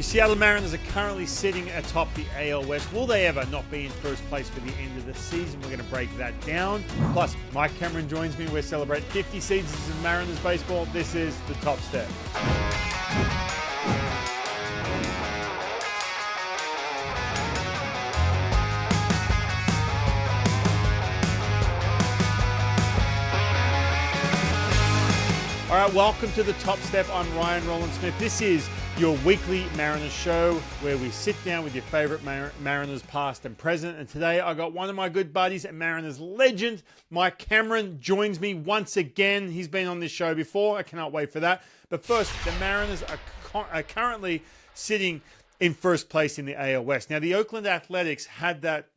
The Seattle Mariners are currently sitting atop the AL West. Will they ever not be in first place for the end of the season? We're going to break that down. Plus, Mike Cameron joins me. We're celebrating 50 seasons of Mariners baseball. This is the Top Step. All right, welcome to the Top Step. I'm Rowland-Smith. This is your weekly Mariners show where we sit down with your favorite Mariners past and present. And today I got one of my good buddies, a Mariners legend, Mike Cameron, joins me once again. He's been on this show before. I cannot wait for that. But first, the Mariners are currently sitting in first place in the AL West. Now, the Oakland Athletics had that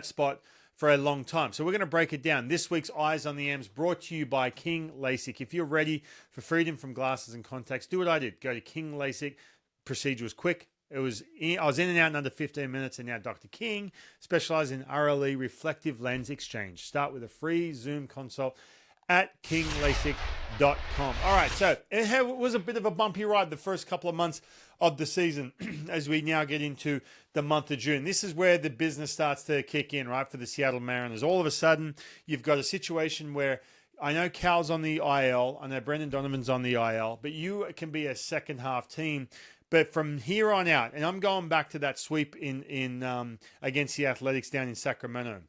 spot for a long time. So we're going to break it down. This week's Eyes on the M's brought to you by King LASIK. If you're ready for freedom from glasses and contacts, do what I did. Go to King LASIK. Procedure was quick. I was in and out in under 15 minutes, and now Dr. King specializes in RLE reflective lens exchange. Start with a free Zoom consult at kinglasik.com. All right, so it was a bit of a bumpy ride the first couple of months of the season as we now get into the month of June. This is where the business starts to kick in, right, for the Seattle Mariners. All of a sudden, you've got a situation where I know Cal's on the IL, I know Brendan Donovan's on the IL, but you can be a second half team. But from here on out, and I'm going back to that sweep in against the Athletics down in Sacramento.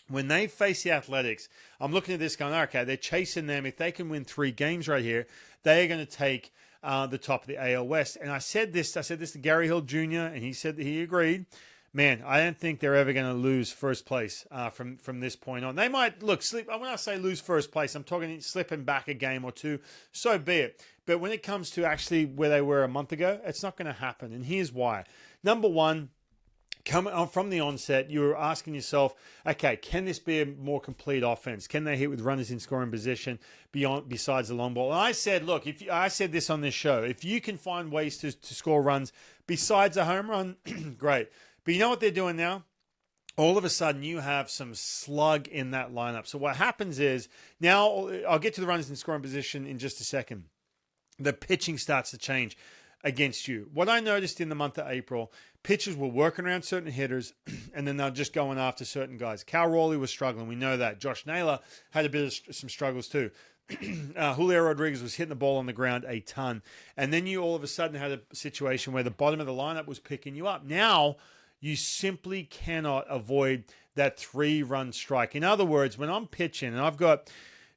When they face the Athletics, I'm looking at this going, okay, they're chasing them. If they can win 3 games right here, they are going to take the top of the AL West. And I said this to Gary Hill Jr., and he said that he agreed. Man, I don't think they're ever going to lose first place from this point on. They might, slip. When I say lose first place, I'm talking slipping back a game or two. So be it. But when it comes to actually where they were a month ago, it's not going to happen. And here's why. Number one, coming on from the onset, you're asking yourself, okay, can this be a more complete offense? Can they hit with runners in scoring position besides the long ball? And I said, look, I said this on this show, if you can find ways to score runs besides a home run, great. But you know what they're doing now? All of a sudden, you have some slug in that lineup. So what happens is, now I'll get to the runners in scoring position in just a second. The pitching starts to change against you. What I noticed in the month of April, pitchers were working around certain hitters, and then they're just going after certain guys. Cal Raleigh was struggling. We know that. Josh Naylor had a bit of some struggles too. Julio Rodriguez was hitting the ball on the ground a ton. And then you all of a sudden had a situation where the bottom of the lineup was picking you up. Now, you simply cannot avoid that 3-run strike. In other words, when I'm pitching and I've got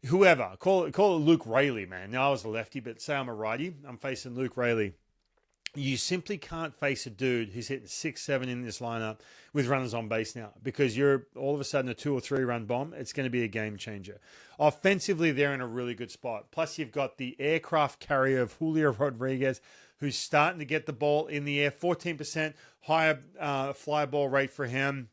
whoever, call it Luke Raley, man. Now I was a lefty, but say I'm a righty, I'm facing Luke Raley. You simply can't face a dude who's hitting 6-7 in this lineup with runners on base now, because you're all of a sudden a 2 or 3 run bomb. It's going to be a game changer. Offensively, they're in a really good spot. Plus, you've got the aircraft carrier of Julio Rodriguez, who's starting to get the ball in the air. 14% higher fly ball rate for him.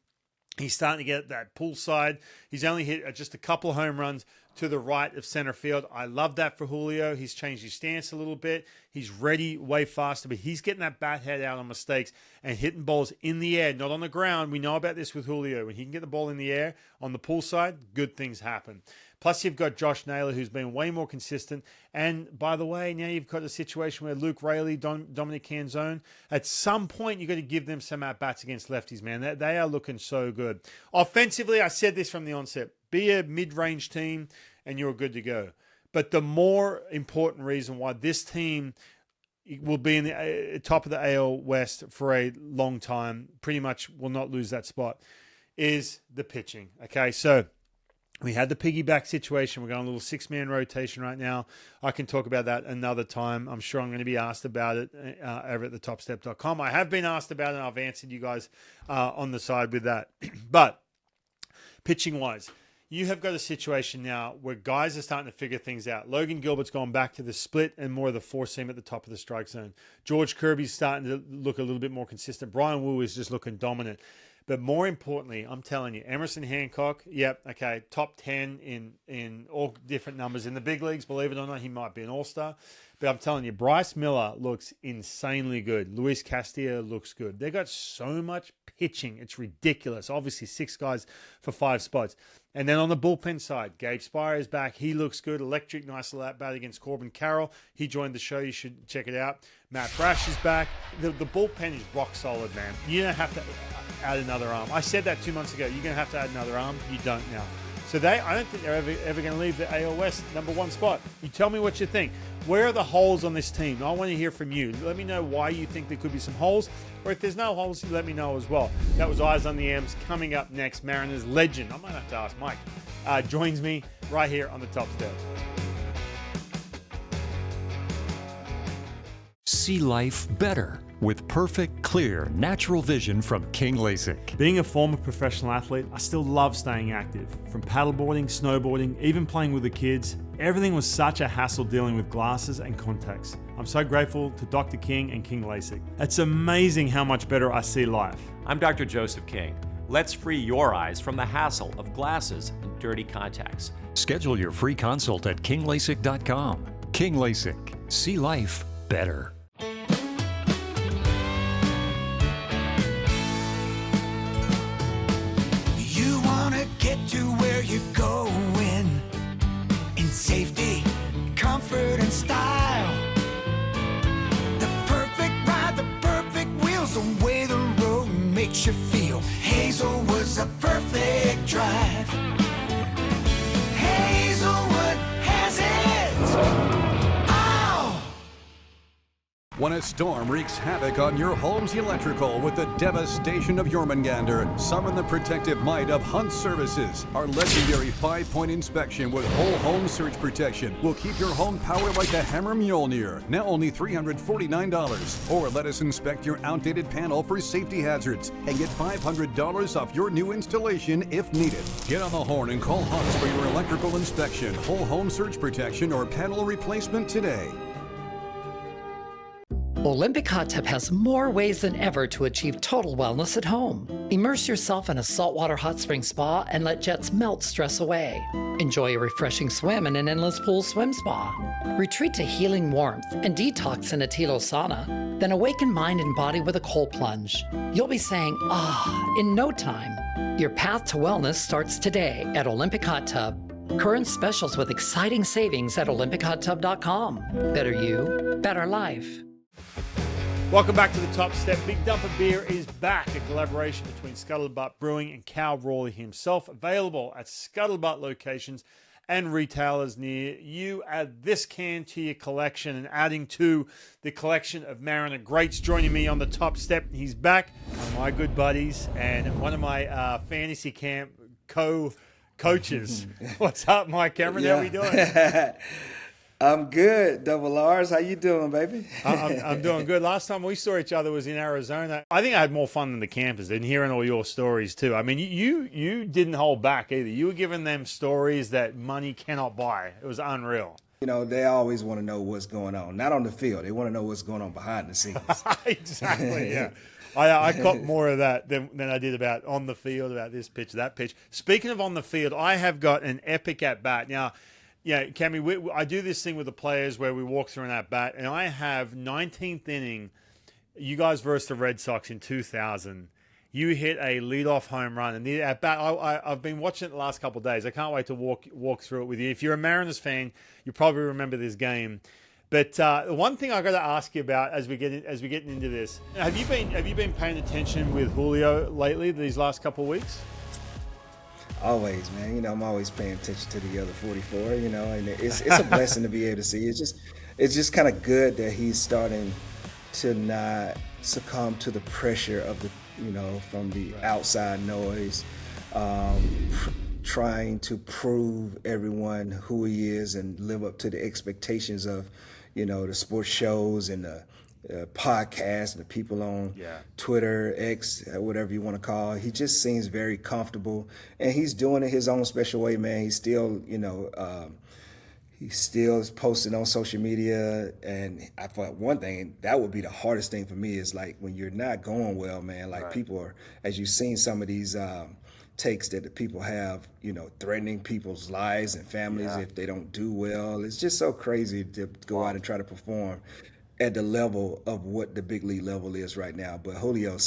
He's starting to get that pull side. He's only hit just a couple of home runs to the right of center field. I love that for Julio. He's changed his stance a little bit. He's ready way faster, but he's getting that bat head out on mistakes and hitting balls in the air, not on the ground. We know about this with Julio. When he can get the ball in the air on the pull side, good things happen. Plus, you've got Josh Naylor, who's been way more consistent. And by the way, now you've got a situation where Luke Raley, Dominic Canzone, at some point, you've got to give them some at-bats against lefties, man. They are looking so good. Offensively, I said this from the onset. Be a mid-range team, and you're good to go. But the more important reason why this team will be in the top of the AL West for a long time, pretty much will not lose that spot, is the pitching. Okay, so we had the piggyback situation. We're going a little 6-man rotation right now. I can talk about that another time. I'm sure I'm going to be asked about it over at thetopstep.com. I have been asked about it, and I've answered you guys on the side with that. But pitching-wise, you have got a situation now where guys are starting to figure things out. Logan Gilbert's gone back to the split and more of the 4-seam at the top of the strike zone. George Kirby's starting to look a little bit more consistent. Brian Wu is just looking dominant. But more importantly, I'm telling you, Emerson Hancock, top 10 in all different numbers in the big leagues. Believe it or not, he might be an all-star. But I'm telling you, Bryce Miller looks insanely good. Luis Castillo looks good. They got so much pitching. It's ridiculous. Obviously, 6 guys for 5 spots. And then on the bullpen side, Gabe Spire is back. He looks good. Electric, nice little at bat against Corbin Carroll. He joined the show. You should check it out. Matt Brash is back. The bullpen is rock solid, man. You don't have to add another arm. I said that 2 months ago. You're going to have to add another arm. You don't now. So I don't think they're ever going to leave the AL West #1 spot. You tell me what you think. Where are the holes on this team? I want to hear from you. Let me know why you think there could be some holes, or if there's no holes, you let me know as well. That was Eyes on the M's. Coming up next, Mariners legend, I might have to ask Mike, joins me right here on the Top Step. See life better with perfect, clear, natural vision from King LASIK. Being a former professional athlete, I still love staying active. From paddleboarding, snowboarding, even playing with the kids, everything was such a hassle dealing with glasses and contacts. I'm so grateful to Dr. King and King LASIK. It's amazing how much better I see life. I'm Dr. Joseph King. Let's free your eyes from the hassle of glasses and dirty contacts. Schedule your free consult at kinglasik.com. King LASIK. See life better. Get to where you're going in safety, comfort, and style. The perfect ride, the perfect wheels, the way the road makes you feel. Hazelwood's a perfect drive. Hazelwood has it. When a storm wreaks havoc on your home's electrical with the devastation of Jormungandr, summon the protective might of Hunt Services. Our legendary 5-point inspection with whole home surge protection will keep your home powered like a Hammer Mjolnir. Now only $349. Or let us inspect your outdated panel for safety hazards and get $500 off your new installation if needed. Get on the horn and call Hunts for your electrical inspection, whole home surge protection, or panel replacement today. Olympic Hot Tub has more ways than ever to achieve total wellness at home. Immerse yourself in a saltwater hot spring spa and let jets melt stress away. Enjoy a refreshing swim in an endless pool swim spa. Retreat to healing warmth and detox in a Tilo sauna. Then awaken mind and body with a cold plunge. You'll be saying, in no time. Your path to wellness starts today at Olympic Hot Tub. Current specials with exciting savings at olympichottub.com. Better you, better life. Welcome back to the Top Step. Big Dumper Beer is back, a collaboration between Scuttlebutt Brewing and Cal Rawley himself, available at Scuttlebutt locations and retailers near you. Add this can to your collection and adding to the collection of Mariner greats. Joining me on the Top Step, he's back, one of my good buddies and one of my fantasy camp coaches. What's up, Mike Cameron? How are we doing? I'm good, Double R's. How you doing, baby? I'm doing good. Last time we saw each other was in Arizona. I think I had more fun than the campers and hearing all your stories too. I mean, you didn't hold back either. You were giving them stories that money cannot buy. It was unreal. You know, they always want to know what's going on. Not on the field. They want to know what's going on behind the scenes. Exactly, yeah. I caught more of that than I did about on the field, about this pitch, that pitch. Speaking of on the field, I have got an epic at-bat. Now, yeah, Cammy, I do this thing with the players where we walk through an at-bat, and I have 19th inning, you guys versus the Red Sox in 2000. You hit a leadoff home run, and the at-bat, I've been watching it the last couple of days. I can't wait to walk through it with you. If you're a Mariners fan, you probably remember this game. But one thing I got to ask you about as we get into this, have you been paying attention with Julio lately these last couple of weeks? Always, man. You know, I'm always paying attention to the other 44. You know, and it's a blessing to be able to see. It's just kind of good that he's starting to not succumb to the pressure of the, you know, from the outside noise, trying to prove everyone who he is and live up to the expectations of, you know, the sports shows and the podcasts and the people on Twitter, X, whatever you want to call it. He just seems very comfortable, and he's doing it his own special way, man. He's still, you know, he still is posting on social media, and I thought one thing, that would be the hardest thing for me, is like when you're not going well, man, like people are, as you've seen some of these takes that the people have, you know, threatening people's lives and families if they don't do well. It's just so crazy to go out and try to perform at the level of what the big league level is right now. But Julio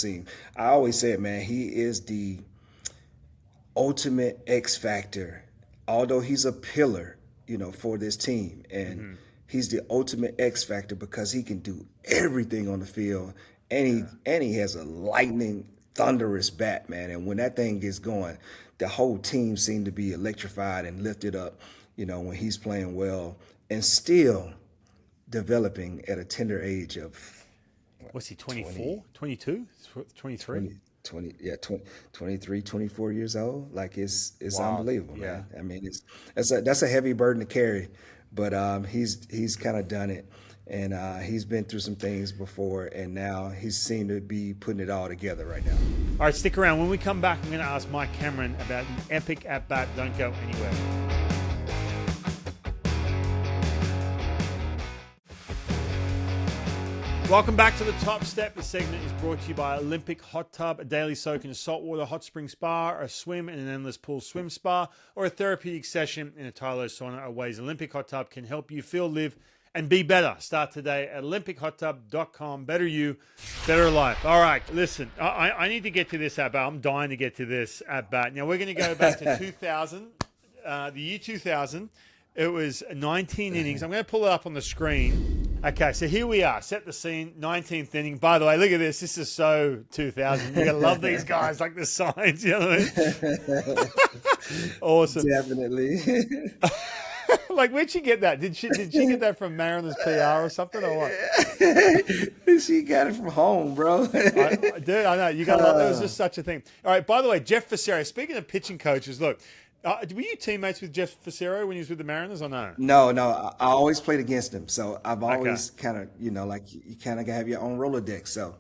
I always said, man, he is ultimate X factor. Although he's a pillar, for this team, and he's the ultimate X factor because he can do everything on the field, and he has a lightning, thunderous bat, man. And when that thing gets going, the whole team seemed to be electrified and lifted up, when he's playing well and still developing at a tender age of what's he, 24, 22, 23? 23, 24 years old. Like it's Wow. unbelievable, Yeah. man. I mean, that's a heavy burden to carry, but he's kind of done it, and he's been through some things before, and now he seemed to be putting it all together right now. All right, stick around. When we come back, I'm going to ask Mike Cameron about an epic at-bat. Don't go anywhere. Welcome back to The Top Step. This segment is brought to you by Olympic Hot Tub, a daily soak in a saltwater hot spring spa, a swim in an endless pool swim spa, or a therapeutic session in a Tylo sauna or ways Olympic Hot Tub can help you feel, live, and be better. Start today at olympichottub.com. Better you, better life. All right, listen, I need to get to this at-bat. I'm dying to get to this at-bat. Now, we're going to go back to 2000, the year 2000. It was 19 innings. I'm going to pull it up on the screen. Okay, so here we are. Set the scene, 19th inning. By the way, look at this. This is so 2000. You're going to love these guys, like the signs. You know what I mean? Awesome. Definitely. Like, where'd she get that? Did she get that from Mariners PR or something, or what? She got it from home, bro. Dude, I know. You got to love that. It was just such a thing. All right, by the way, Jeff Facero, speaking of pitching coaches, look, were you teammates with Jeff Facero when he was with the Mariners or no? No, I always played against him. So I've always kind of, like you kind of have your own Rolodex. So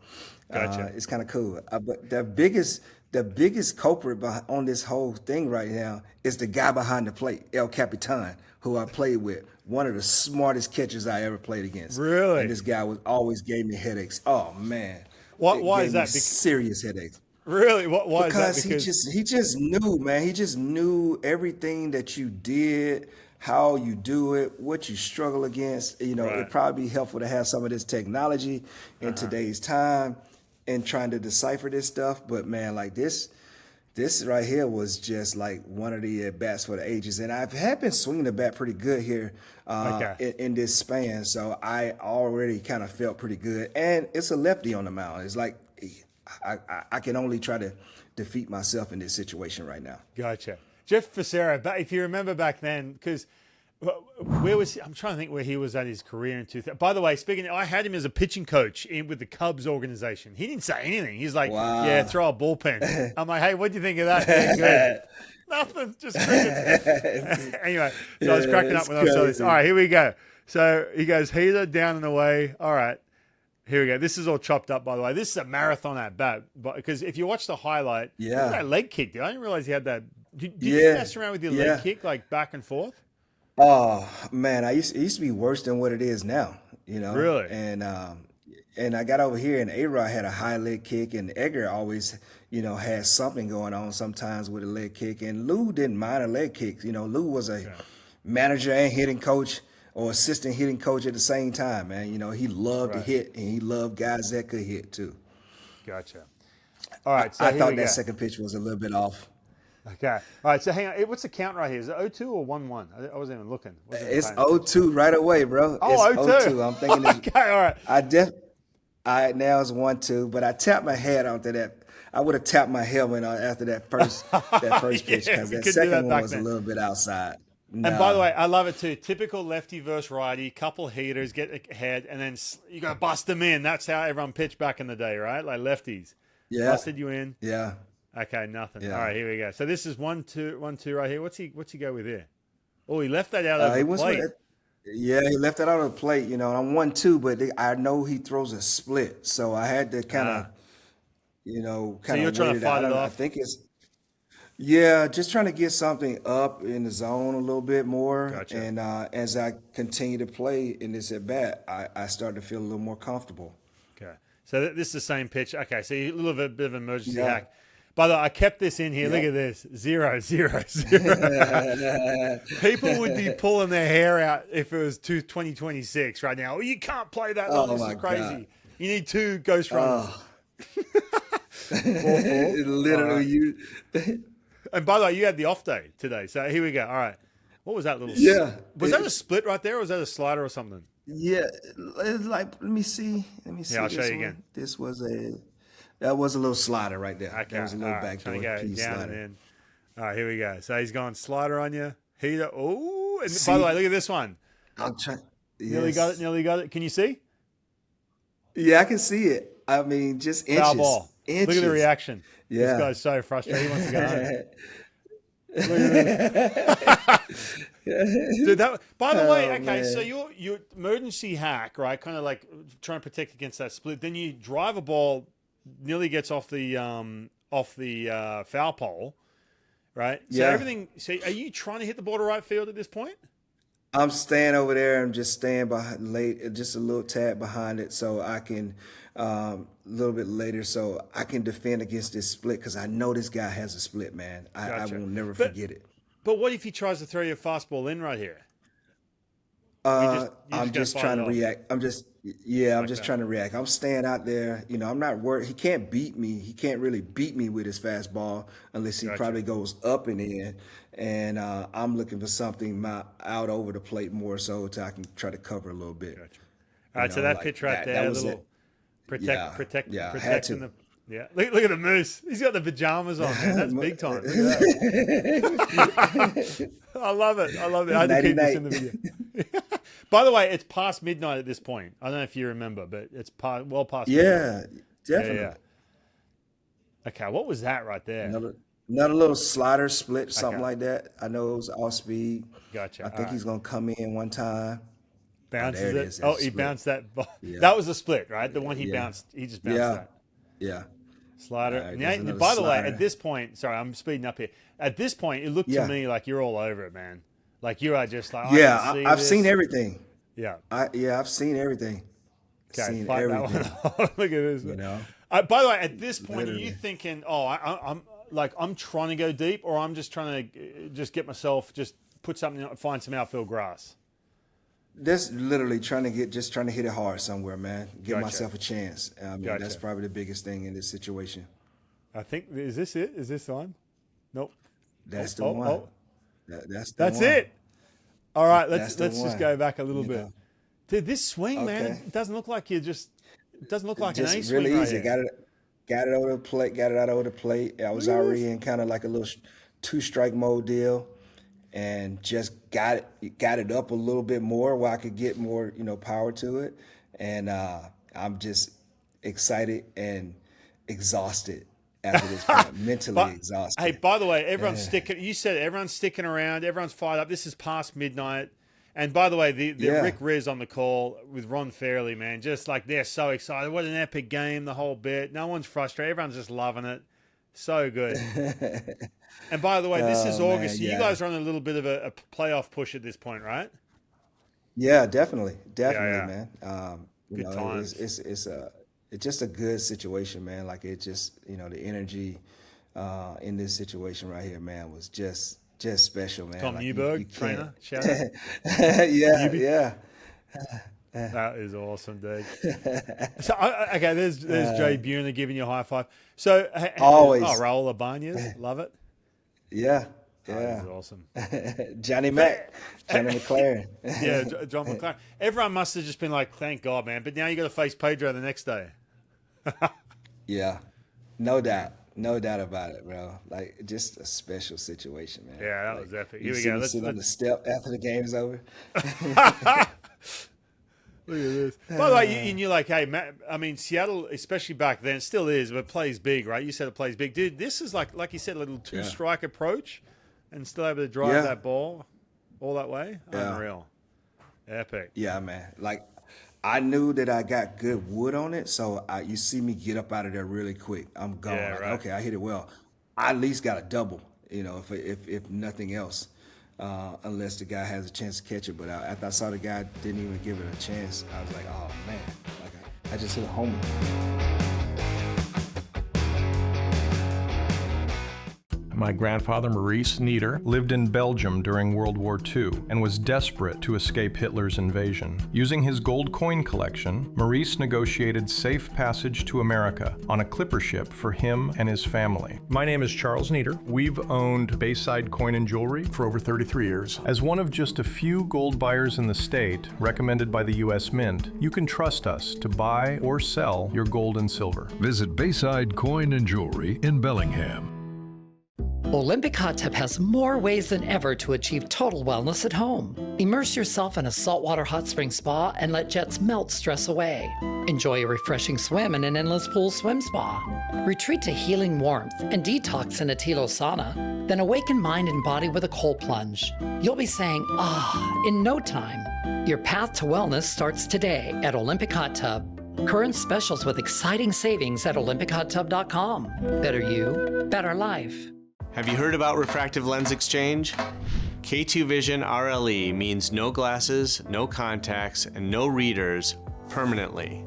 Gotcha. It's kind of cool. But the biggest culprit on this whole thing right now is the guy behind the plate, El Capitan, who I played with. One of the smartest catchers I ever played against. Really? And this guy always gave me headaches. Oh, man. Why is Gave me that? serious headaches. Really? Why Because is that? he just knew, man. He just knew everything that you did, how you do it, what you struggle against. Right. It'd probably be helpful to have some of this technology in today's time and trying to decipher this stuff. But man, like this right here was just like one of the at-bats for the ages. And I have been swinging the bat pretty good here in this span. So I already kind of felt pretty good. And it's a lefty on the mound. It's like I can only try to defeat myself in this situation right now. Gotcha. Jeff Facero, if you remember back then, because where was he? I'm trying to think where he was at his career in 2000. By the way, I had him as a pitching coach with the Cubs organization. He didn't say anything. He's like, Wow. yeah, throw a bullpen. I'm like, hey, what do you think of that? Yeah, good. Nothing, just crickets. Anyway, so I was cracking up when I saw this. All right, here we go. So he goes, heater, down and away. All right. Here we go. This is all chopped up, by the way. This is a marathon at bat, because if you watch the highlight, look at that leg kick, dude. I didn't realize he had that. Did you mess around with your leg kick, like back and forth? Oh man, it used to be worse than what it is now. Really? And I got over here, and A-Rod had a high leg kick, and Edgar always, had something going on sometimes with a leg kick, and Lou didn't mind a leg kick. Lou was a manager and hitting coach, or assistant hitting coach at the same time, man. He loved to hit, and he loved guys that could hit too. Gotcha. All right, so I thought that second pitch was a little bit off. Okay. All right, so hang on. What's the count right here? Is it 0-2 or 1-1? I wasn't even looking. It's 0-2 right away, bro. Oh, it's 0-2. I'm thinking okay, all right. Now it's 1-2, but I tapped my head after that. I would have tapped my helmet after that first pitch, because that second one was a little bit outside. No. And by the way, I love it too. Typical lefty versus righty, couple heaters, get ahead, and then you got to bust them in. That's how everyone pitched back in the day, right? Like lefties. Yeah. Busted you in. Yeah. Okay, nothing. Yeah. All right, here we go. So this is 1-2 right here. What's he go with here? Oh, he left that out of the plate. Yeah, he left that out of the plate. I'm 1-2, but I know he throws a split, so I had to kind of, So you're trying to fight it off. I think it's. Yeah, just trying to get something up in the zone a little bit more. Gotcha. And as I continue to play in this at-bat, I start to feel a little more comfortable. Okay. So this is the same pitch. Okay, so a little bit of an emergency hack. By the way, I kept this in here. Look at this. 0, 0, 0. People would be pulling their hair out if it was 2026 right now. Oh, you can't play that long. This is crazy. God. You need 2 ghost runners. 4-4. Literally, And by the way, you had the off day today. So here we go. All right. What was that little? Yeah. Was that a split right there, or was that a slider or something? Yeah, it's like let me see. Yeah, I'll show you again. That was a little slider right there. Okay. That was a little all right. backdoor Trying to go piece down slider. and in. All right, here we go. So he's gone slider on you. Heater. Oh, and by the way, look at this one. I'm trying. Nearly got it. Nearly got it. Can you see? Yeah, I can see it. I mean, just inches. Foul ball. Inches. Look at the reaction. Yeah. This guy's so frustrated. He wants to go home. Look at this. Dude, by the way, okay, man. so your emergency hack, right? Kind of like trying to protect against that split. Then you drive a ball, nearly gets off the foul pole, right? So Yeah. everything. So are you trying to hit the ball to right field at this point? I'm staying over there. I'm just staying behind, just a little tad behind it, so I can a little bit later, so I can defend against this split because I know this guy has a split, man. I Gotcha. will never forget it. But what if he tries to throw your fastball in right here? I'm just trying to react. I'm just trying to react. I'm staying out there. You know, I'm not worried. He can't beat me. He can't really beat me with his fastball unless he probably goes up and in. And I'm looking for something out over the plate more so I can try to cover a little bit. Gotcha. All right, so that pitch right there, that was little it. protecting to. Yeah, look at the moose. He's got the pajamas on, man. That's big time. Look at that. I love it. I had to keep this in the video. By the way, it's past midnight at this point. I don't know if you remember, but it's well past midnight. Yeah, definitely. Yeah. Okay, what was that right there? Another little slider split, something like that. I know it was off speed. Gotcha. I think he's going to come in one time. Bounces it it. is. Oh, It's he split. bounced that ball. Yeah. That was the split, right? The one he bounced. He just bounced that. Yeah. Slider. All right, Now, there's another by the way, slider. at this point, sorry, I'm speeding up here. At this point, it looked to me like you're all over it, man. Like you are just like, I've seen everything. Yeah. I've seen everything. Okay, Seen fight everything. that one. Look at this. You know. By the way, at this point, are you Literally. thinking, I'm trying to go deep, or I'm just trying to just get myself, just find some outfield grass? This literally trying to hit it hard somewhere, man. Give Gotcha. myself a chance. I mean, Gotcha. that's probably the biggest thing in this situation. I think, is this it? Is this on? Nope. That's the one. Oh. That's That's one. it. All right, let's That's the just one. go back a little You bit. know. Dude, this swing, man, Okay. it doesn't look like it doesn't look like Just an ace really swing right easy. here. Got it over the plate. Got it out over the plate. I was already in kind of like a little 2-strike mode deal, and just got it up a little bit more where I could get more, power to it. And I'm just excited and exhausted after this point, mentally exhausted. Hey, by the way, everyone's sticking. You said it, everyone's sticking around. Everyone's fired up. This is past midnight. And by the way, the Rick Riz on the call with Ron Fairley, man, just like they're so excited. What an epic game, the whole bit. No one's frustrated. Everyone's just loving it. So good. And by the way, this is August. Man, So you guys are on a little bit of a playoff push at this point, right? Yeah, definitely, Yeah. man. Good times. It's just a good situation, man. Like it just, the energy in this situation right here, man, was just special, man. Tom Like, Newberg, you can't- trainer, shout out. yeah. That is awesome, dude. So, okay, there's Jay Buhner giving you a high five. So, Always. Raul Ibanez, love it. Yeah. That is awesome. Johnny McLaren. Yeah, John McLaren. Everyone must have just been like, thank God, man. But now you got to face Pedro the next day. Yeah, no doubt about it, bro. Like just a special situation, man. Yeah, that was epic. Here You we see go. me Let's sitting on the step after the game is over. Look at this. By the way, you're like, hey, Matt, I mean, Seattle, especially back then, still is, but plays big, right? You said it plays big. Dude, this is like you said, a little two-strike approach and still able to drive that ball all that way. Yeah. Unreal. Epic. Yeah, man. Like I knew that I got good wood on it, so you see me get up out of there really quick. I'm gone. Yeah, Like, right. okay, I hit it well. I at least got a double, if nothing else. Unless the guy has a chance to catch it. But after I saw the guy didn't even give it a chance, I was like, oh, man. Like I just hit a home run. My grandfather, Maurice Nieder, lived in Belgium during World War II and was desperate to escape Hitler's invasion. Using his gold coin collection, Maurice negotiated safe passage to America on a clipper ship for him and his family. My name is Charles Nieder. We've owned Bayside Coin and Jewelry for over 33 years. As one of just a few gold buyers in the state, recommended by the U.S. Mint, you can trust us to buy or sell your gold and silver. Visit Bayside Coin and Jewelry in Bellingham. Olympic Hot Tub has more ways than ever to achieve total wellness at home. Immerse yourself in a saltwater hot spring spa and let jets melt stress away. Enjoy a refreshing swim in an endless pool swim spa. Retreat to healing warmth and detox in a Tilo sauna. Then awaken mind and body with a cold plunge. You'll be saying, ah, in no time. Your path to wellness starts today at Olympic Hot Tub. Current specials with exciting savings at olympichottub.com. Better you, better life. Have you heard about refractive lens exchange? K2 Vision RLE means no glasses, no contacts, and no readers permanently.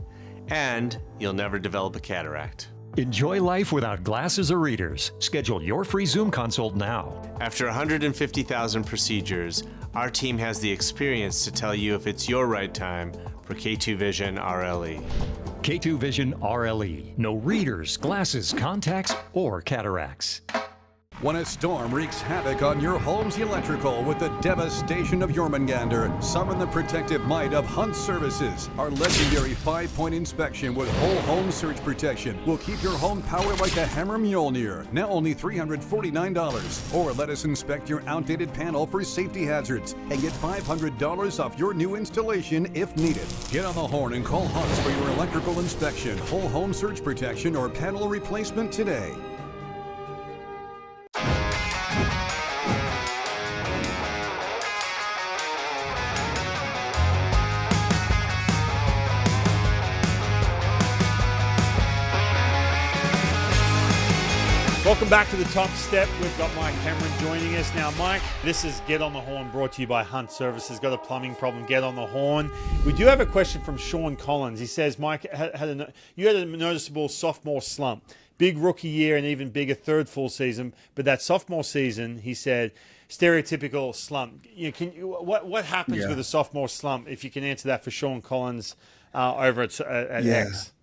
And you'll never develop a cataract. Enjoy life without glasses or readers. Schedule your free Zoom consult now. After 150,000 procedures, our team has the experience to tell you if it's your right time for K2 Vision RLE. K2 Vision RLE. No readers, glasses, contacts, or cataracts. When a storm wreaks havoc on your home's electrical with the devastation of Jormungandr, summon the protective might of Hunt Services. Our legendary 5-point inspection with whole home surge protection will keep your home powered like a Hammer Mjolnir. Now only $349. Or let us inspect your outdated panel for safety hazards and get $500 off your new installation if needed. Get on the horn and call Hunt for your electrical inspection, whole home surge protection, or panel replacement today. Welcome back to the Top Step. We've got Mike Cameron joining us now. Mike, this is Get on the Horn, brought to you by Hunt Services. Got a plumbing problem? Get on the horn. We do have a question from Sean Collins. He says, Mike, you had a noticeable sophomore slump. Big rookie year and even bigger third full season. But that sophomore season, he said, stereotypical slump. What happens with a sophomore slump? If you can answer that for Sean Collins over at X.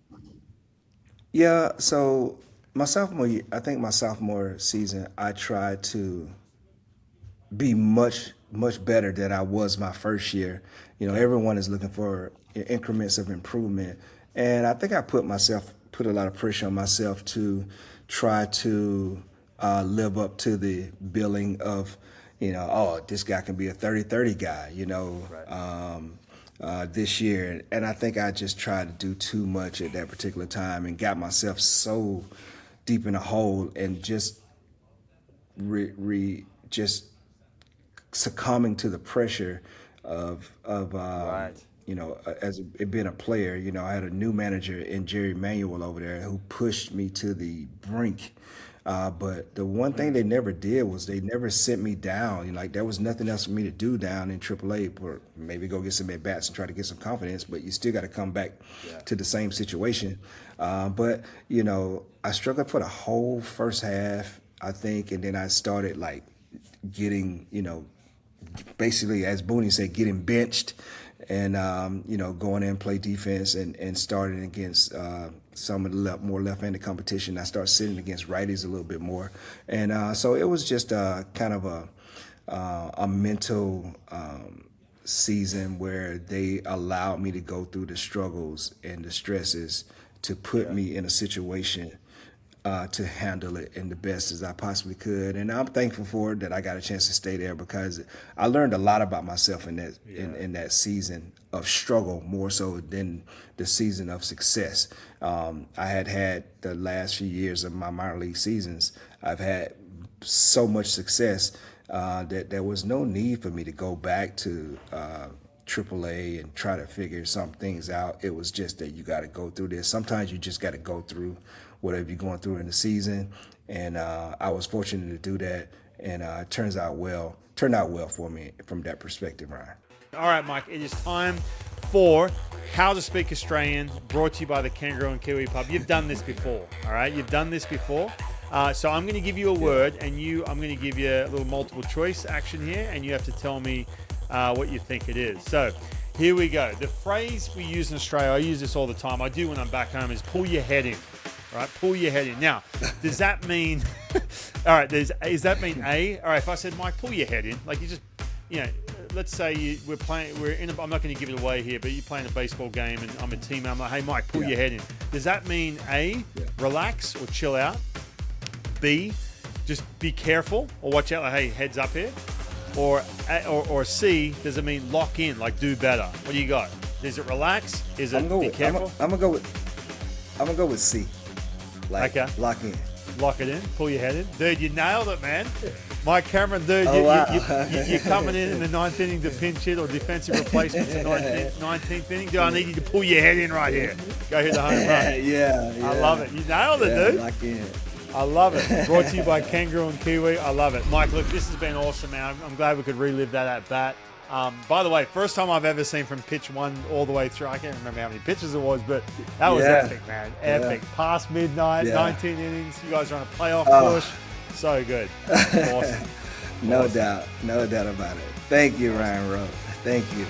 Yeah, so my sophomore year, I think my sophomore season, I tried to be much better than I was my first year. You know, everyone is looking for increments of improvement, and I think I put a lot of pressure on myself to try to live up to the billing of, oh, this guy can be a 30-30 guy, this year. And I think I just tried to do too much at that particular time and got myself so deep in a hole and just just succumbing to the pressure of as being a player. I had a new manager in Jerry Manuel over there who pushed me to the brink. But the one thing they never did was they never sent me down. There was nothing else for me to do down in AAA, or maybe go get some at-bats and try to get some confidence, but you still got to come back to the same situation. But I struggled for the whole first half, I think, and then I started getting, basically, as Booney said, getting benched and, going in and play defense and starting against some of the more left-handed competition. I started sitting against righties a little bit more. And so it was just kind of a mental season where they allowed me to go through the struggles and the stresses to put me in a situation to handle it in the best as I possibly could. And I'm thankful for it that I got a chance to stay there, because I learned a lot about myself in that in that season of struggle, more so than the season of success. I had the last few years of my minor league seasons, I've had so much success that there was no need for me to go back to AAA and try to figure some things out. It was just that you got to go through this. Sometimes you just got to go through whatever you're going through in the season, and I was fortunate to do that, and it turned out well for me from that perspective, Ryan. All right, Mike, it is time for How to Speak Australian, brought to you by the Kangaroo and Kiwi Pub. You've done this before, all right? You've done this before. So I'm going to give you a word, and I'm going to give you a little multiple choice action here, and you have to tell me what you think it is. So here we go. The phrase we use in Australia, I use this all the time, I do when I'm back home, is pull your head in. Right? Pull your head in. Now, does that mean, all right, does that mean A? All right, if I said, Mike, pull your head in, like you just, let's say I'm not going to give it away here, but you're playing a baseball game and I'm a teammate. I'm like, hey, Mike, pull your head in. Does that mean A, relax or chill out? B, just be careful or watch out, like, hey, heads up here? Or C, does it mean lock in, like do better? What do you got? Is it relax? Is it be careful? I'm gonna go with C. Like, okay. Lock in. Lock it in. Pull your head in. Dude, you nailed it, man. Mike Cameron, dude, wow. you're coming in the 9th inning to pinch hit or defensive replacements in 19th inning. Dude, I need you to pull your head in right here. Go hit the home run. Yeah. I love it. You nailed it, dude. Lock in. I love it. Brought to you by Kangaroo and Kiwi. I love it. Mike, look, this has been awesome, man. I'm glad we could relive that at bat. By the way, first time I've ever seen from pitch 1 all the way through. I can't remember how many pitches it was, but that was epic, man. Epic. Past midnight, 19 innings. You guys are on a playoff push. So good. Awesome. No doubt about it. Thank you, Ryan Rowe. Thank you.